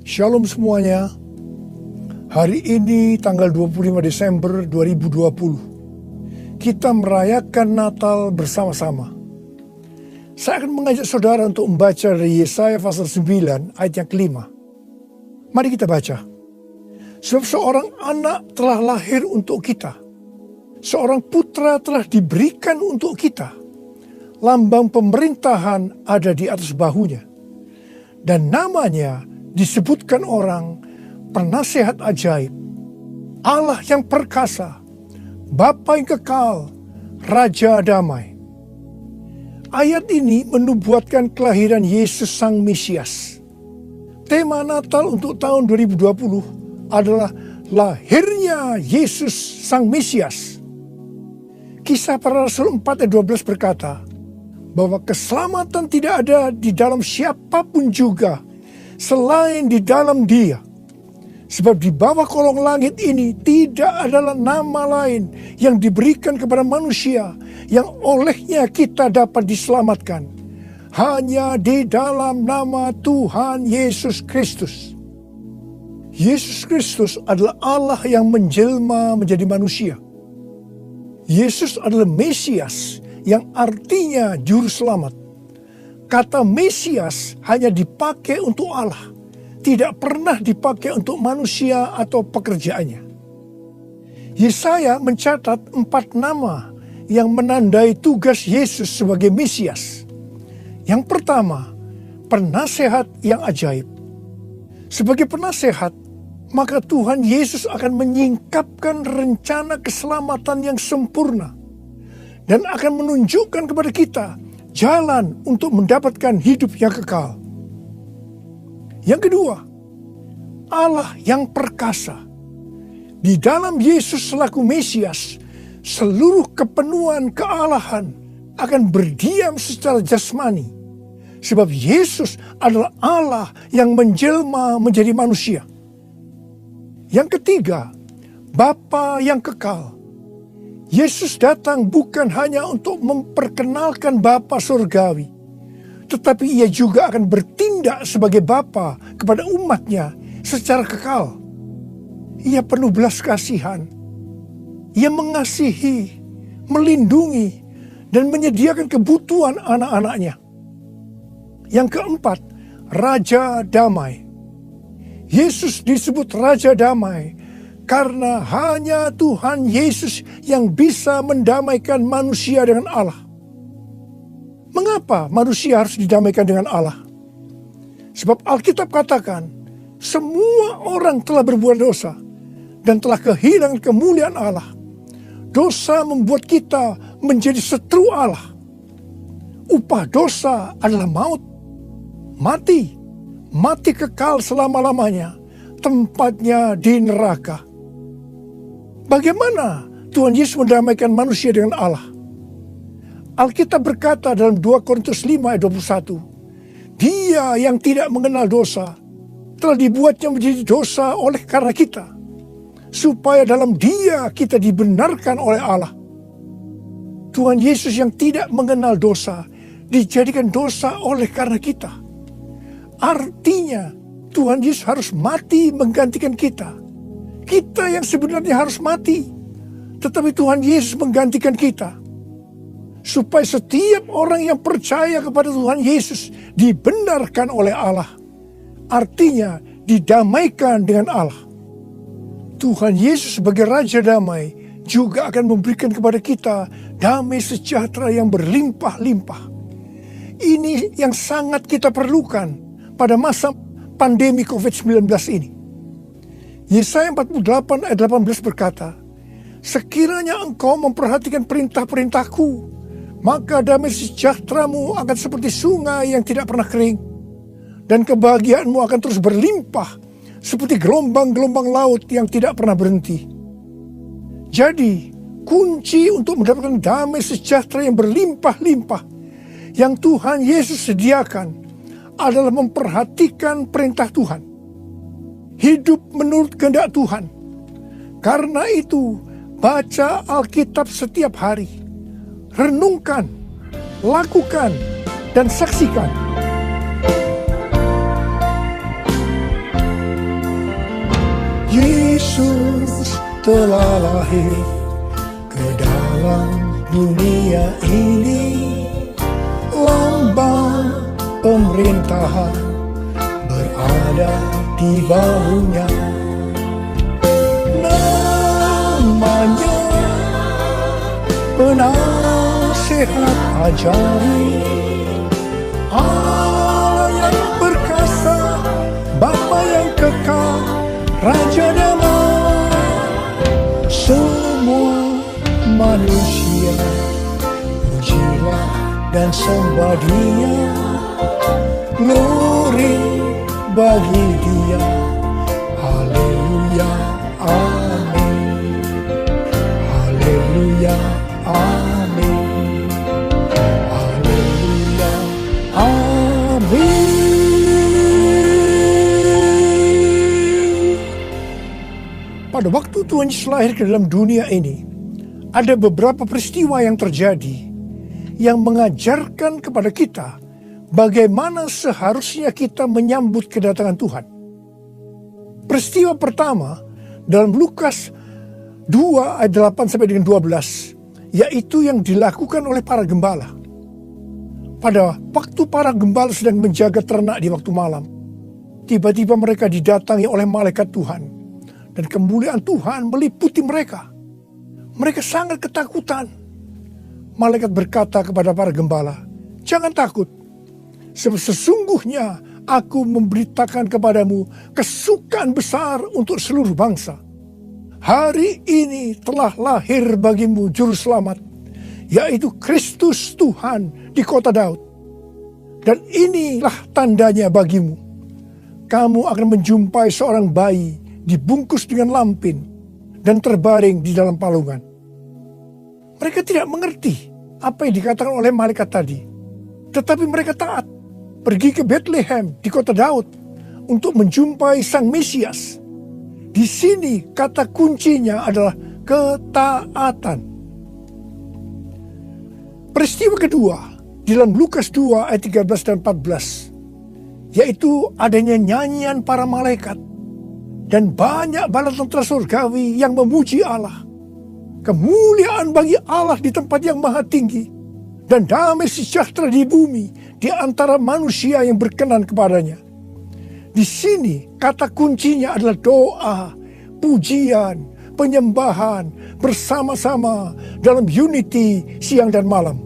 Shalom semuanya. Hari ini tanggal 25 Desember 2020. Kita merayakan Natal bersama-sama. Saya akan mengajak saudara untuk membaca dari Yesaya pasal 9 ayat yang kelima. Mari kita baca. Sebab seorang anak telah lahir untuk kita. Seorang putra telah diberikan untuk kita. Lambang pemerintahan ada di atas bahunya. Dan namanya disebutkan orang Penasehat Ajaib, Allah yang perkasa, Bapa yang kekal, Raja Damai. Ayat ini menubuatkan kelahiran Yesus Sang Mesias. Tema Natal untuk tahun 2020 adalah lahirnya Yesus Sang Mesias. Kisah Para Rasul 4 ayat 12 berkata bahwa keselamatan tidak ada di dalam siapapun juga selain di dalam Dia. Sebab di bawah kolong langit ini tidak adalah nama lain yang diberikan kepada manusia yang olehnya kita dapat diselamatkan. Hanya di dalam nama Tuhan Yesus Kristus. Yesus Kristus adalah Allah yang menjelma menjadi manusia. Yesus adalah Mesias yang artinya juru selamat. Kata Mesias hanya dipakai untuk Allah. Tidak pernah dipakai untuk manusia atau pekerjaannya. Yesaya mencatat 4 nama yang menandai tugas Yesus sebagai Mesias. Yang pertama, penasehat yang ajaib. Sebagai penasehat, maka Tuhan Yesus akan menyingkapkan rencana keselamatan yang sempurna dan akan menunjukkan kepada kita jalan untuk mendapatkan hidup yang kekal. Yang kedua, Allah yang perkasa. Di dalam Yesus selaku Mesias, seluruh kepenuhan kealahan akan berdiam secara jasmani. Sebab Yesus adalah Allah yang menjelma menjadi manusia. Yang ketiga, Bapa yang kekal. Yesus datang bukan hanya untuk memperkenalkan Bapa surgawi, tetapi ia juga akan bertindak sebagai Bapa kepada umatnya secara kekal. Ia penuh belas kasihan. Ia mengasihi, melindungi, dan menyediakan kebutuhan anak-anaknya. Yang keempat, Raja Damai. Yesus disebut Raja Damai karena hanya Tuhan Yesus yang bisa mendamaikan manusia dengan Allah. Mengapa manusia harus didamaikan dengan Allah? Sebab Alkitab katakan, semua orang telah berbuat dosa dan telah kehilangan kemuliaan Allah. Dosa membuat kita menjadi setru Allah. Upah dosa adalah maut, mati kekal selama-lamanya, tempatnya di neraka. Bagaimana Tuhan Yesus mendamaikan manusia dengan Allah? Alkitab berkata dalam 2 Korintus 5 ayat 21, Dia yang tidak mengenal dosa telah dibuatnya menjadi dosa oleh karena kita, supaya dalam Dia kita dibenarkan oleh Allah. Tuhan Yesus yang tidak mengenal dosa dijadikan dosa oleh karena kita. Artinya Tuhan Yesus harus mati menggantikan kita. Kita yang sebenarnya harus mati, tetapi Tuhan Yesus menggantikan kita. Supaya setiap orang yang percaya kepada Tuhan Yesus dibenarkan oleh Allah. Artinya didamaikan dengan Allah. Tuhan Yesus sebagai Raja Damai juga akan memberikan kepada kita damai sejahtera yang berlimpah-limpah. Ini yang sangat kita perlukan pada masa pandemi COVID-19 ini. Yesaya 48 ayat 18 berkata, Sekiranya engkau memperhatikan perintah-perintahku, maka damai sejahteramu akan seperti sungai yang tidak pernah kering. Dan kebahagiaanmu akan terus berlimpah seperti gelombang-gelombang laut yang tidak pernah berhenti. Jadi, kunci untuk mendapatkan damai sejahtera yang berlimpah-limpah yang Tuhan Yesus sediakan adalah memperhatikan perintah Tuhan. Hidup menurut kehendak Tuhan. Karena itu, baca Alkitab setiap hari. Renungkan, lakukan, dan saksikan. Yesus telah lahir ke dalam dunia ini, lambang pemerintahan berada di bahunya. Namanya Penasehat Ajaib, Allah yang perkasa, Bapa yang kekal, Raja damai. Semua manusia pujilah dan sembah Dia, glory bagi Dia. Haleluya, amin. Haleluya, amin. Haleluya, amin. Pada waktu Tuhan Yesus lahir ke dalam dunia ini, ada beberapa peristiwa yang terjadi yang mengajarkan kepada kita bagaimana seharusnya kita menyambut kedatangan Tuhan. Peristiwa pertama dalam Lukas 2 ayat 8 sampai dengan 12, yaitu yang dilakukan oleh para gembala. Pada waktu para gembala sedang menjaga ternak di waktu malam, tiba-tiba mereka didatangi oleh malaikat Tuhan. Dan kemuliaan Tuhan meliputi mereka. Mereka sangat ketakutan. Malaikat berkata kepada para gembala, "Jangan takut. Sebab sesungguhnya aku memberitakan kepadamu kesukaan besar untuk seluruh bangsa. Hari ini telah lahir bagimu juru selamat, yaitu Kristus Tuhan di kota Daud. Dan inilah tandanya bagimu. Kamu akan menjumpai seorang bayi dibungkus dengan lampin dan terbaring di dalam palungan." Mereka tidak mengerti apa yang dikatakan oleh malaikat tadi. Tetapi mereka taat, pergi ke Bethlehem di kota Daud untuk menjumpai Sang Mesias. Di sini kata kuncinya adalah ketaatan. Peristiwa kedua di dalam Lukas 2 ayat 13 dan 14, yaitu adanya nyanyian para malaikat dan banyak bala tentara surgawi yang memuji Allah. Kemuliaan bagi Allah di tempat yang maha tinggi, dan damai sejahtera di bumi di antara manusia yang berkenan kepadanya. Di sini kata kuncinya adalah doa, pujian, penyembahan bersama-sama dalam unity siang dan malam.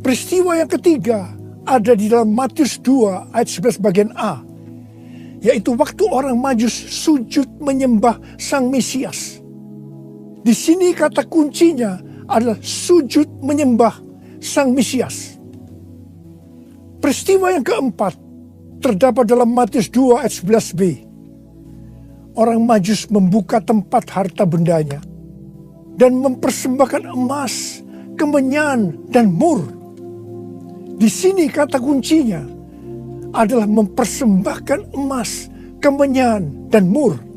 Peristiwa yang ketiga ada di dalam Matius 2 ayat 11 bagian A, yaitu waktu orang Majus sujud menyembah Sang Mesias. Di sini kata kuncinya adalah sujud menyembah Sang Mesias. Peristiwa yang keempat terdapat dalam Matius 2 ayat 11b. Orang Majus membuka tempat harta bendanya dan mempersembahkan emas, kemenyan, dan mur. Di sini kata kuncinya adalah mempersembahkan emas, kemenyan, dan mur.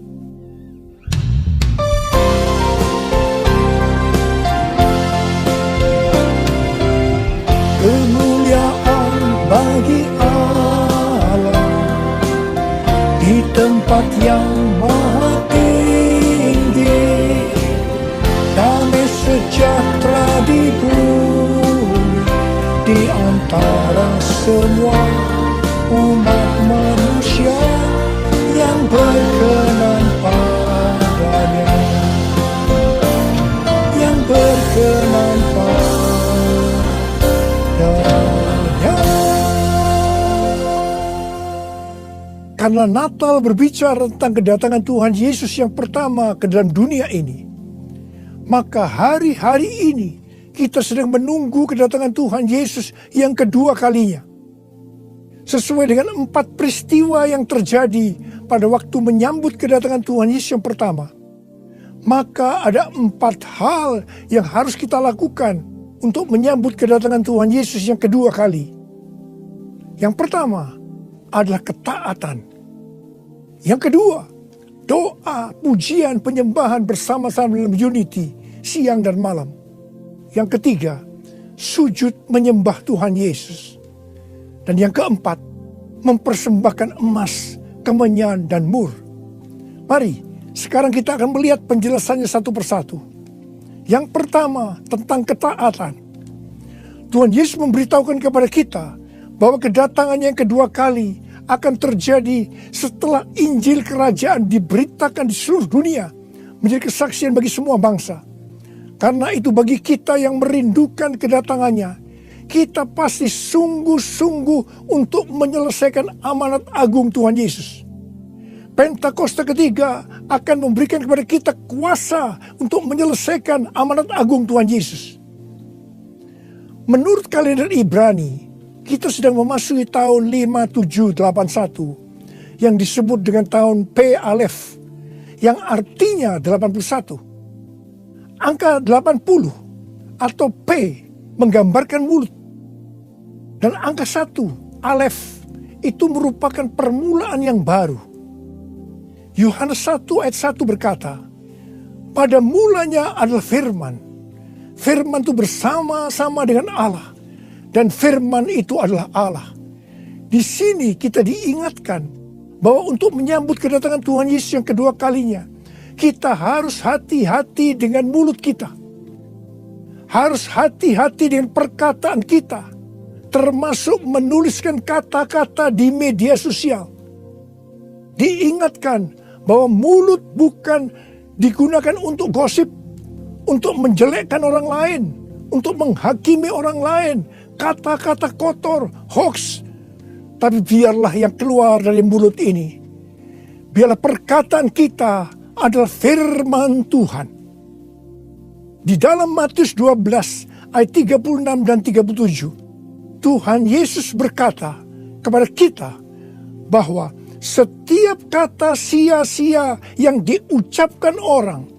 Kemuliaan bagi Allah di tempat yang maha tinggi, damai sejahtera di bumi di antara semua umat manusia yang berkenan padanya, yang berkenan padanya. Karena Natal berbicara tentang kedatangan Tuhan Yesus yang pertama ke dalam dunia ini, maka hari-hari ini kita sedang menunggu kedatangan Tuhan Yesus yang kedua kalinya. Sesuai dengan 4 peristiwa yang terjadi pada waktu menyambut kedatangan Tuhan Yesus yang pertama, maka ada 4 hal yang harus kita lakukan untuk menyambut kedatangan Tuhan Yesus yang kedua kali. Yang pertama adalah ketaatan. Yang kedua, doa, pujian, penyembahan bersama-sama dalam unity siang dan malam. Yang ketiga, sujud menyembah Tuhan Yesus. Dan yang keempat, mempersembahkan emas, kemenyan, dan mur. Mari Sekarang kita akan melihat penjelasannya satu persatu. Yang pertama, tentang ketaatan. Tuhan Yesus memberitahukan kepada kita bahwa kedatangannya yang kedua kali akan terjadi setelah Injil Kerajaan diberitakan di seluruh dunia, menjadi kesaksian bagi semua bangsa. Karena itu bagi kita yang merindukan kedatangannya, kita pasti sungguh-sungguh untuk menyelesaikan amanat agung Tuhan Yesus. Pentakosta ketiga akan memberikan kepada kita kuasa untuk menyelesaikan amanat agung Tuhan Yesus. Menurut kalender Ibrani, kita sedang memasuki tahun 5781 yang disebut dengan tahun P Alef, yang artinya 81. Angka 80 atau P menggambarkan mulut. Dan angka 1, Alef, itu merupakan permulaan yang baru. Yohanes 1 ayat 1 berkata, pada mulanya adalah firman. Firman itu bersama-sama dengan Allah. Dan firman itu adalah Allah. Di sini kita diingatkan bahwa untuk menyambut kedatangan Tuhan Yesus yang kedua kalinya, kita harus hati-hati dengan mulut kita. Harus hati-hati dengan perkataan kita. Termasuk menuliskan kata-kata di media sosial. Diingatkan bahwa mulut bukan digunakan untuk gosip, untuk menjelekkan orang lain, untuk menghakimi orang lain, kata-kata kotor, hoax. Tapi biarlah yang keluar dari mulut ini, biarlah perkataan kita adalah firman Tuhan. Di dalam Matius 12 ayat 36 dan 37, Tuhan Yesus berkata kepada kita bahwa setiap kata sia-sia yang diucapkan orang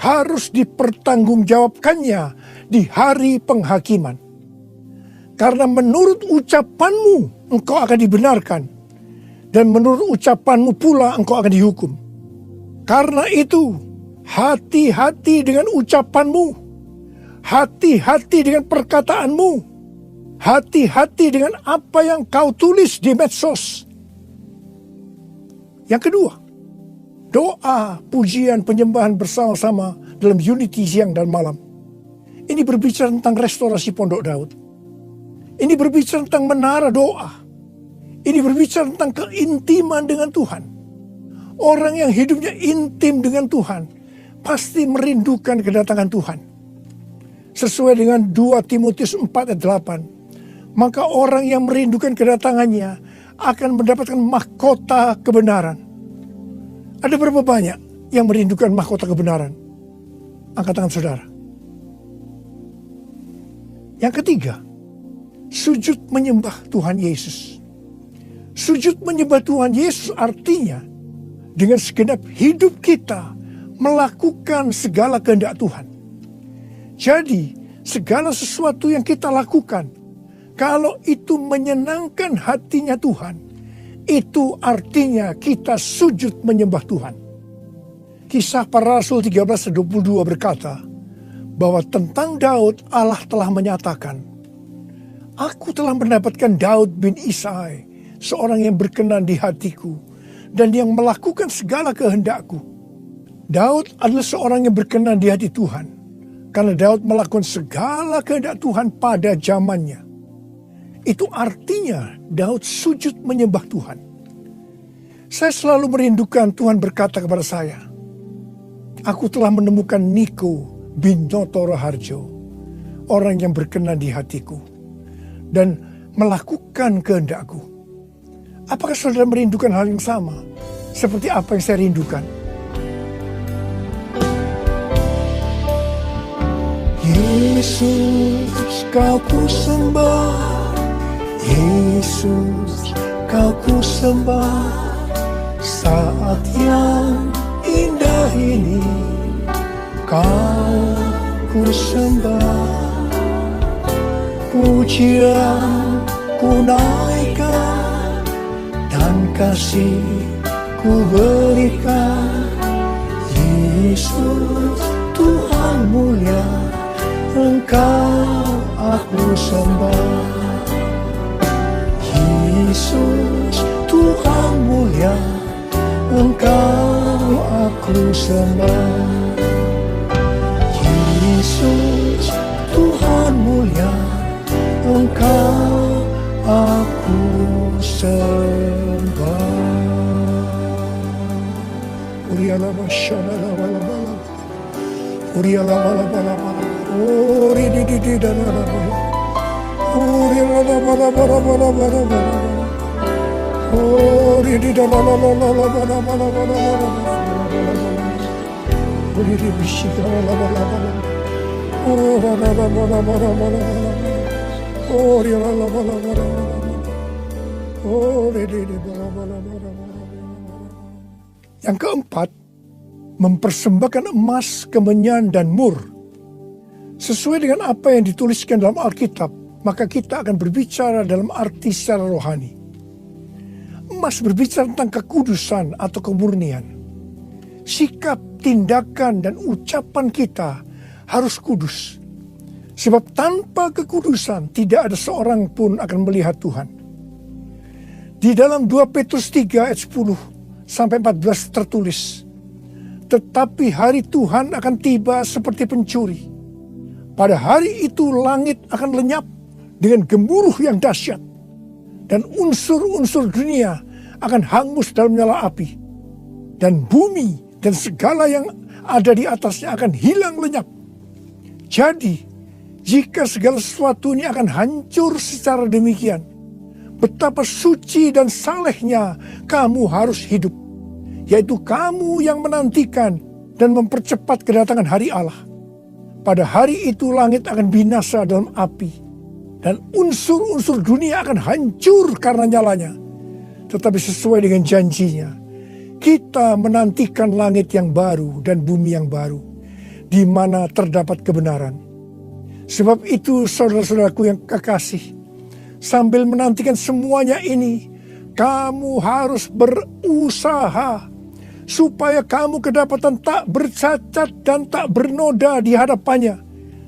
harus dipertanggungjawabkannya di hari penghakiman. Karena menurut ucapanmu engkau akan dibenarkan, dan menurut ucapanmu pula engkau akan dihukum. Karena itu, hati-hati dengan ucapanmu, hati-hati dengan perkataanmu, hati-hati dengan apa yang kau tulis di medsos. Yang kedua, doa, pujian, penyembahan bersama-sama dalam unity siang dan malam. Ini berbicara tentang restorasi Pondok Daud. Ini berbicara tentang menara doa. Ini berbicara tentang keintiman dengan Tuhan. Orang yang hidupnya intim dengan Tuhan pasti merindukan kedatangan Tuhan. Sesuai dengan 2 Timotius 4 ayat 8. Maka orang yang merindukan kedatangannya akan mendapatkan mahkota kebenaran. Ada berapa banyak yang merindukan mahkota kebenaran? Angkat tangan saudara. Yang ketiga, sujud menyembah Tuhan Yesus. Sujud menyembah Tuhan Yesus artinya dengan segenap hidup kita melakukan segala kehendak Tuhan. Jadi segala sesuatu yang kita lakukan, kalau itu menyenangkan hatinya Tuhan, itu artinya kita sujud menyembah Tuhan. Kisah Para Rasul 13:22 berkata bahwa tentang Daud Allah telah menyatakan, aku telah mendapatkan Daud bin Isai, seorang yang berkenan di hatiku dan yang melakukan segala kehendakku. Daud adalah seorang yang berkenan di hati Tuhan karena Daud melakukan segala kehendak Tuhan pada zamannya. Itu artinya Daud sujud menyembah Tuhan. Saya selalu merindukan Tuhan berkata kepada saya, aku telah menemukan Niko bin Noto Raharjo, orang yang berkenan di hatiku dan melakukan kehendakku. Apakah saudara merindukan hal yang sama seperti apa yang saya rindukan? Yesus, kau ku sembah. Yesus, kau ku sembah. Saat yang indah ini kau ku sembah. Pujian ku naikkan dan kasih ku berikan. Yesus, Tuhan mulia, Engkau aku sembah. Yesus, Tuhan mulia, Engkau aku sembah. Yesus Tuhan mulia, Engkau aku sembah. Uriala masyana la bala bala, Uriala bala bala bala, Uri di di da da da bala, Uriala bala bala bala bala bala, Uri di da la la la la la bala bala bala bala, Uri di bishika la la bala bala, Uri la la bala bala bala bala, Uri la la bala bala bala, Uri di bala bala bala bala. Yang keempat, mempersembahkan emas, kemenyan, dan mur. Sesuai dengan apa yang dituliskan dalam Alkitab, maka kita akan berbicara dalam arti secara rohani. Emas berbicara tentang kekudusan atau kemurnian. Sikap, tindakan, dan ucapan kita harus kudus. Sebab tanpa kekudusan tidak ada seorang pun akan melihat Tuhan. Di dalam 2 Petrus 3 ayat 10 sampai 14 tertulis, tetapi hari Tuhan akan tiba seperti pencuri. Pada hari itu langit akan lenyap dengan gemuruh yang dahsyat, dan unsur-unsur dunia akan hangus dalam nyala api, dan bumi dan segala yang ada di atasnya akan hilang lenyap. Jadi, jika segala sesuatu ini akan hancur secara demikian, betapa suci dan salehnya kamu harus hidup, yaitu kamu yang menantikan dan mempercepat kedatangan hari Allah. Pada hari itu langit akan binasa dalam api, dan unsur-unsur dunia akan hancur karena nyalanya. Tetapi sesuai dengan janjinya, kita menantikan langit yang baru dan bumi yang baru, di mana terdapat kebenaran. Sebab itu saudara-saudaraku yang kekasih, sambil menantikan semuanya ini, kamu harus berusaha supaya kamu kedapatan tak bercacat dan tak bernoda di hadapannya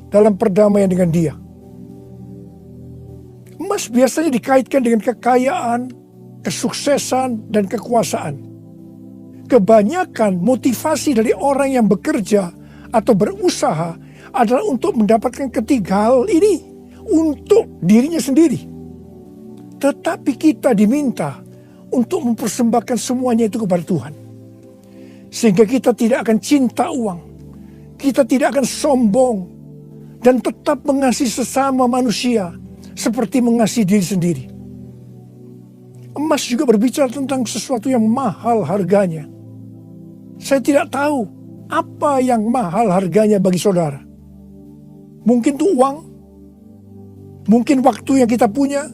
dalam perdamaian dengan Dia. Emas biasanya dikaitkan dengan kekayaan, kesuksesan, dan kekuasaan. Kebanyakan motivasi dari orang yang bekerja atau berusaha adalah untuk mendapatkan ketiga hal ini untuk dirinya sendiri. Tetapi kita diminta untuk mempersembahkan semuanya itu kepada Tuhan. Sehingga kita tidak akan cinta uang. Kita tidak akan sombong. Dan tetap mengasihi sesama manusia seperti mengasihi diri sendiri. Emas juga berbicara tentang sesuatu yang mahal harganya. Saya tidak tahu apa yang mahal harganya bagi saudara. Mungkin itu uang. Mungkin waktu yang kita punya.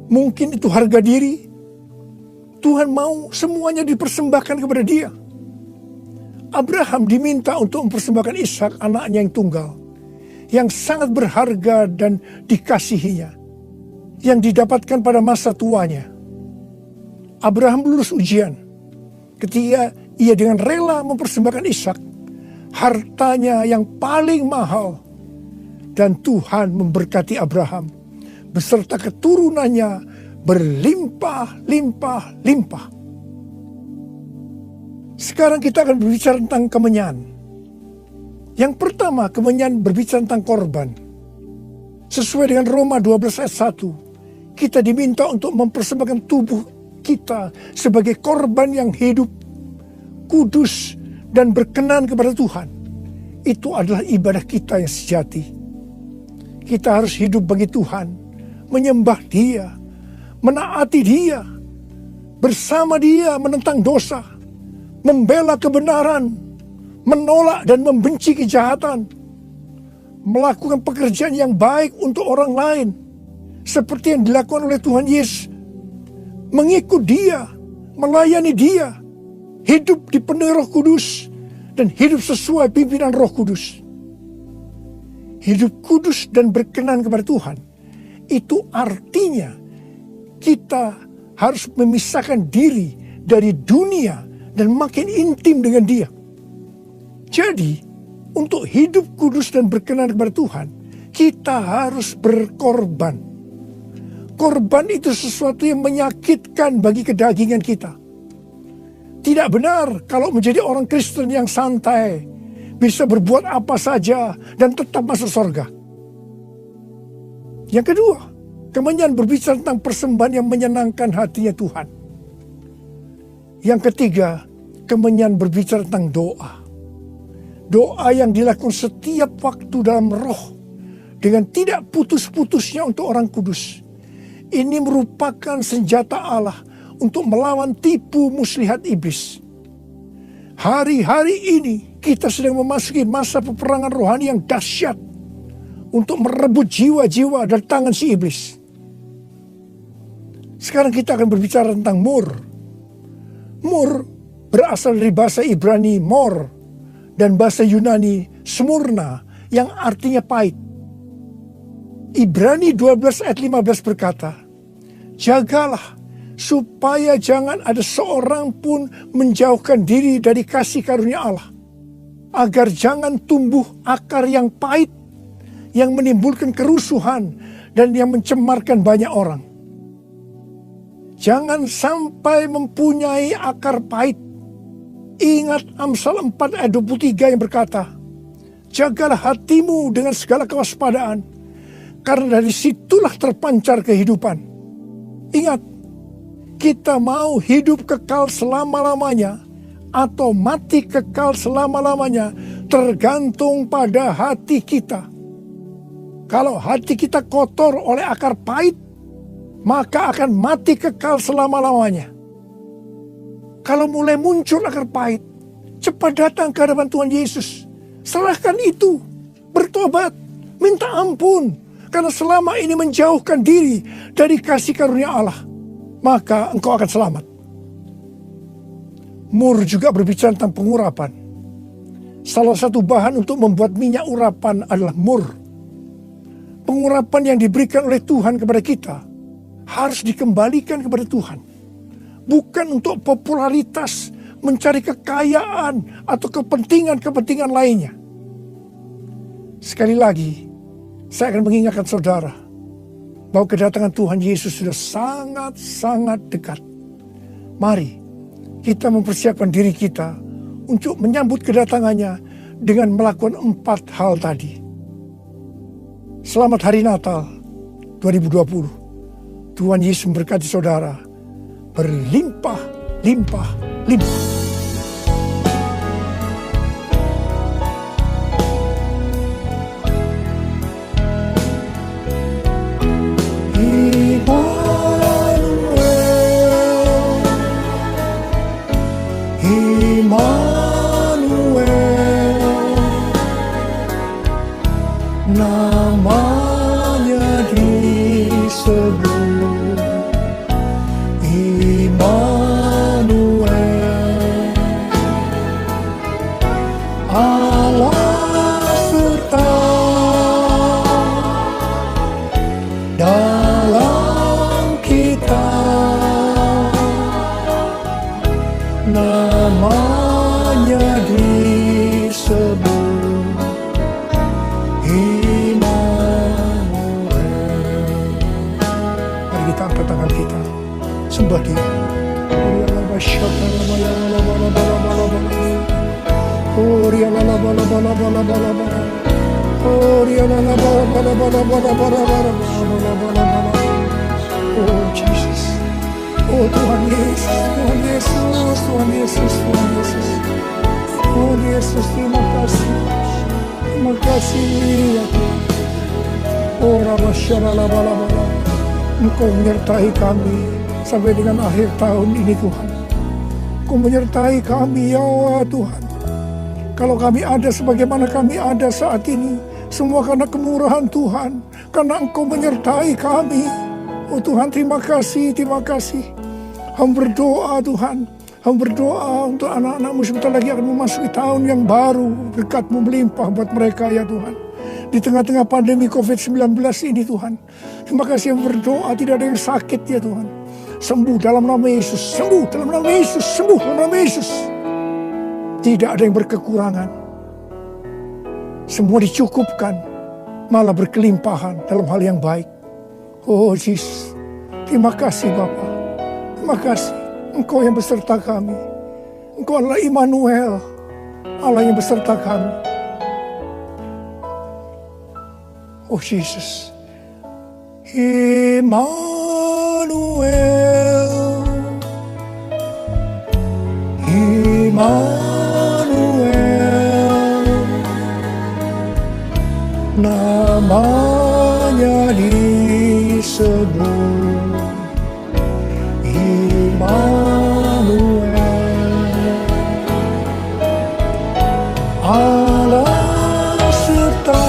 Mungkin itu harga diri. Tuhan mau semuanya dipersembahkan kepada Dia. Abraham diminta untuk mempersembahkan Ishak, anaknya yang tunggal, yang sangat berharga dan dikasihinya, yang didapatkan pada masa tuanya. Abraham lulus ujian ketika ia dengan rela mempersembahkan Ishak, hartanya yang paling mahal, dan Tuhan memberkati Abraham beserta keturunannya berlimpah-limpah-limpah. Sekarang kita akan berbicara tentang kemenyan. Yang pertama, kemenyan berbicara tentang korban. Sesuai dengan Roma 12 ayat 1, kita diminta untuk mempersembahkan tubuh kita sebagai korban yang hidup, kudus, dan berkenan kepada Tuhan. Itu adalah ibadah kita yang sejati. Kita harus hidup bagi Tuhan, menyembah Dia, menaati Dia, bersama Dia menentang dosa, membela kebenaran, menolak dan membenci kejahatan, melakukan pekerjaan yang baik untuk orang lain, seperti yang dilakukan oleh Tuhan Yesus, mengikut Dia, melayani Dia, hidup dipenuhi Roh Kudus, dan hidup sesuai pimpinan Roh Kudus. Hidup kudus dan berkenan kepada Tuhan, itu artinya kita harus memisahkan diri dari dunia dan makin intim dengan Dia. Jadi, untuk hidup kudus dan berkenan kepada Tuhan, kita harus berkorban. Korban itu sesuatu yang menyakitkan bagi kedagingan kita. Tidak benar kalau menjadi orang Kristen yang santai, bisa berbuat apa saja dan tetap masuk surga. Yang kedua, kemenyan berbicara tentang persembahan yang menyenangkan hatinya Tuhan. Yang ketiga, kemenyan berbicara tentang doa. Doa yang dilakukan setiap waktu dalam roh, dengan tidak putus-putusnya untuk orang kudus. Ini merupakan senjata Allah untuk melawan tipu muslihat iblis. Hari-hari ini kita sedang memasuki masa peperangan rohani yang dahsyat untuk merebut jiwa-jiwa dari tangan si iblis. Sekarang kita akan berbicara tentang mur. Mur berasal dari bahasa Ibrani mor dan bahasa Yunani smurna yang artinya pahit. Ibrani 12 ayat 15 berkata, jagalah supaya jangan ada seorang pun menjauhkan diri dari kasih karunia Allah, agar jangan tumbuh akar yang pahit, yang menimbulkan kerusuhan dan yang mencemarkan banyak orang. Jangan sampai mempunyai akar pahit. Ingat Amsal 4 ayat 23 yang berkata, jagalah hatimu dengan segala kewaspadaan, karena dari situlah terpancar kehidupan. Ingat, kita mau hidup kekal selama-lamanya atau mati kekal selama-lamanya tergantung pada hati kita. Kalau hati kita kotor oleh akar pahit, maka akan mati kekal selama-lamanya. Kalau mulai muncul akar pahit, cepat datang ke hadapan Tuhan Yesus. Serahkan itu, bertobat, minta ampun. Karena selama ini menjauhkan diri dari kasih karunia Allah, maka engkau akan selamat. Mur juga berbicara tentang pengurapan. Salah satu bahan untuk membuat minyak urapan adalah mur. Pengurapan yang diberikan oleh Tuhan kepada kita harus dikembalikan kepada Tuhan. Bukan untuk popularitas, mencari kekayaan, atau kepentingan-kepentingan lainnya. Sekali lagi, saya akan mengingatkan saudara bahwa kedatangan Tuhan Yesus sudah sangat-sangat dekat. Mari kita mempersiapkan diri kita untuk menyambut kedatangannya dengan melakukan 4 hal tadi. Selamat Hari Natal 2020. Tuhan Yesus memberkati saudara berlimpah, limpah, limpah. Namanya disebut Immanuel, Allah serta dalam kita. Namanya disebut tangan kita, sembah Dia. Oh Jesus, oh Tuhan Yesus, Tuhan Yesus, Tuhan Yesus, Tuhan Yesus, Tuhan Yesus, terima kasih ya Tuhan. Oh Rabbashalalabalabala, Engkau menyertai kami sampai dengan akhir tahun ini Tuhan. Engkau menyertai kami ya Tuhan. Kalau kami ada sebagaimana kami ada saat ini, semua karena kemurahan Tuhan, karena Engkau menyertai kami. Oh Tuhan, terima kasih, terima kasih. Hamba berdoa Tuhan, hamba berdoa untuk anak-anak-Mu sebentar lagi akan memasuki tahun yang baru. Berkat-Mu melimpah buat mereka ya Tuhan. Di tengah-tengah pandemi COVID-19 ini Tuhan, terima kasih yang berdoa tidak ada yang sakit ya Tuhan. Sembuh dalam nama Yesus, sembuh dalam nama Yesus, sembuh dalam nama Yesus. Tidak ada yang berkekurangan. Semua dicukupkan, malah berkelimpahan dalam hal yang baik. Oh Jesus, terima kasih Bapa. Terima kasih Engkau yang beserta kami. Engkau adalah Immanuel, Allah yang beserta kami. Oh Jesus, Immanuel, Immanuel, namanya disebut Immanuel, Allah serta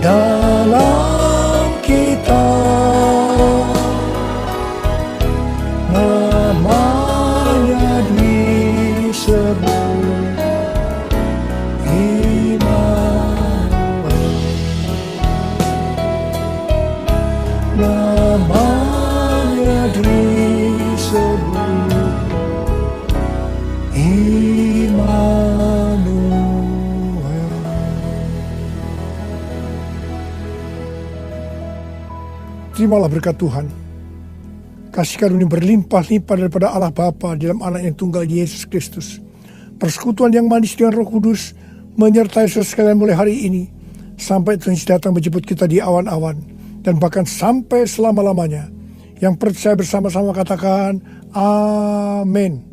dalam kita, namanya disebut Immanuel, namanya disebut Immanuel. Terimalah berkat Tuhan. Kasih karunia berlimpah-limpah daripada Allah Bapa dalam anak yang tunggal Yesus Kristus. Persekutuan yang manis dengan Roh Kudus menyertai saudara sekalian mulai hari ini sampai Tuhan Yesus datang menjemput kita di awan-awan dan bahkan sampai selama-lamanya. Yang percaya bersama-sama katakan amin.